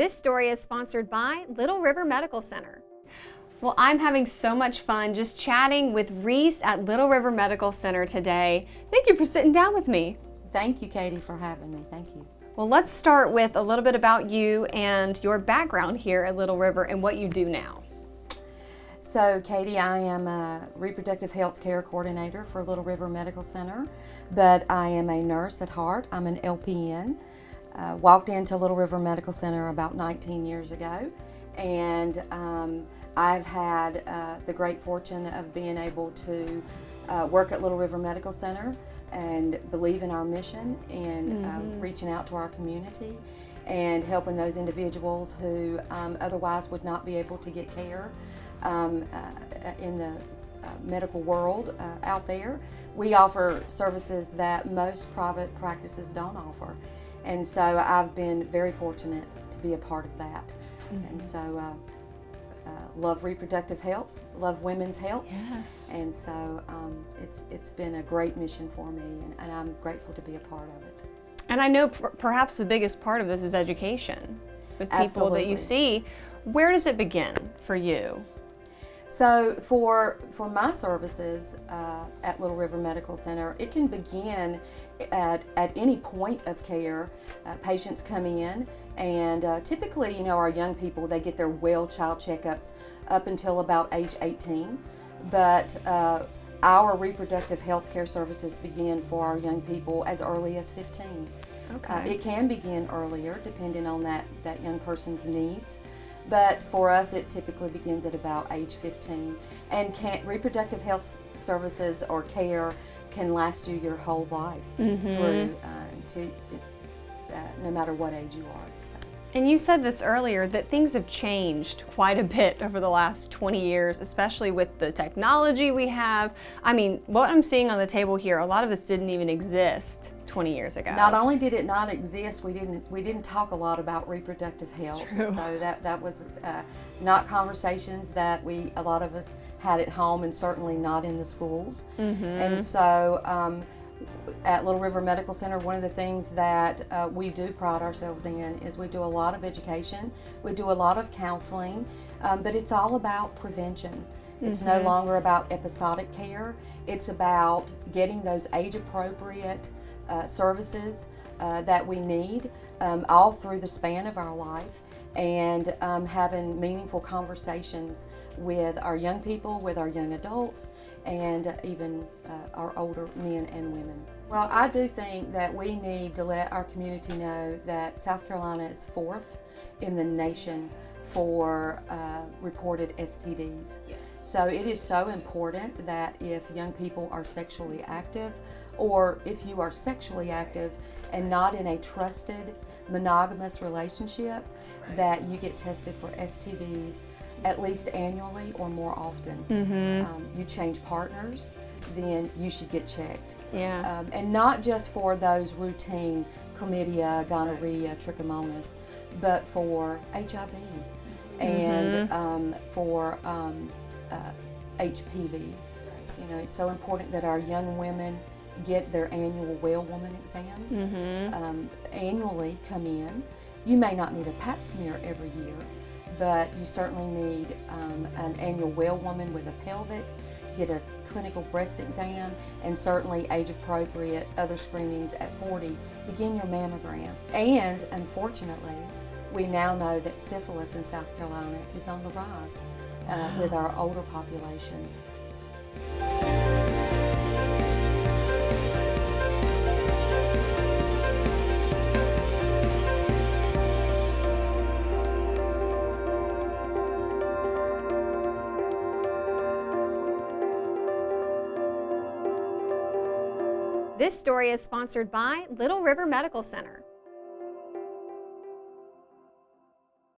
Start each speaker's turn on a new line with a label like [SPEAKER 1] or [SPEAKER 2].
[SPEAKER 1] This story is sponsored by Little River Medical Center. Well, I'm having so much fun just chatting with Reese at Little River Medical Center today. Thank you for sitting down with me.
[SPEAKER 2] Thank you, Katie, for having me. Thank you.
[SPEAKER 1] Well, let's start with a little bit about you and your background here at Little River and what you do now.
[SPEAKER 2] So, Katie, I am a reproductive health care coordinator for Little River Medical Center, but I am a nurse at heart. I'm an LPN. Walked into Little River Medical Center about 19 years ago, and I've had the great fortune of being able to work at Little River Medical Center and believe in our mission in reaching out to our community and helping those individuals who otherwise would not be able to get care in the medical world out there. We offer services that most private practices don't offer. And so I've been very fortunate to be a part of that. And so love reproductive health, love women's health.
[SPEAKER 1] Yes.
[SPEAKER 2] And so it's been a great mission for me, and I'm grateful to be a part of it.
[SPEAKER 1] And I know perhaps the biggest part of this is education with people
[SPEAKER 2] Absolutely.
[SPEAKER 1] that you see. Where does it begin for you?
[SPEAKER 2] So for my services at Little River Medical Center, it can begin at any point of care. Patients come in, and typically, our young people, they get their well child checkups up until about age 18. But our reproductive health care services begin for our young people as early as 15.
[SPEAKER 1] Okay.
[SPEAKER 2] It can begin earlier depending on that young person's needs. But for us, it typically begins at about age 15. And reproductive health services or care can last you your whole life through no matter what age you are. So.
[SPEAKER 1] And you said this earlier, that things have changed quite a bit over the last 20 years, especially with the technology we have. I mean, what I'm seeing on the table here, a lot of this didn't even exist 20 years ago.
[SPEAKER 2] Not only did it not exist, we didn't talk a lot about reproductive health.
[SPEAKER 1] True.
[SPEAKER 2] So that was not conversations that a lot of us had at home, and certainly not in the schools. And so at Little River Medical Center, one of the things that we do pride ourselves in is we do a lot of education, we do a lot of counseling, but it's all about prevention. It's no longer about episodic care. It's about getting those age-appropriate services that we need all through the span of our life, and having meaningful conversations with our young people, with our young adults, and even our older men and women. Well, I do think that we need to let our community know that South Carolina is fourth in the nation for reported STDs.
[SPEAKER 1] Yes.
[SPEAKER 2] So it is so important that if young people are sexually active, or if you are sexually active and not in a trusted monogamous relationship, that you get tested for STDs at least annually or more often. You change partners, then you should get checked.
[SPEAKER 1] Yeah.
[SPEAKER 2] And not just for those routine chlamydia, gonorrhea, trichomonas, but for HIV and for HPV. It's so important that our young women get their annual well woman exams. Annually come in. You may not need a pap smear every year, but you certainly need an annual well woman with a pelvic, get a clinical breast exam, and certainly age-appropriate other screenings at 40. Begin your mammogram. And unfortunately, we now know that syphilis in South Carolina is on the rise with our older population.
[SPEAKER 1] This story is sponsored by Little River Medical Center.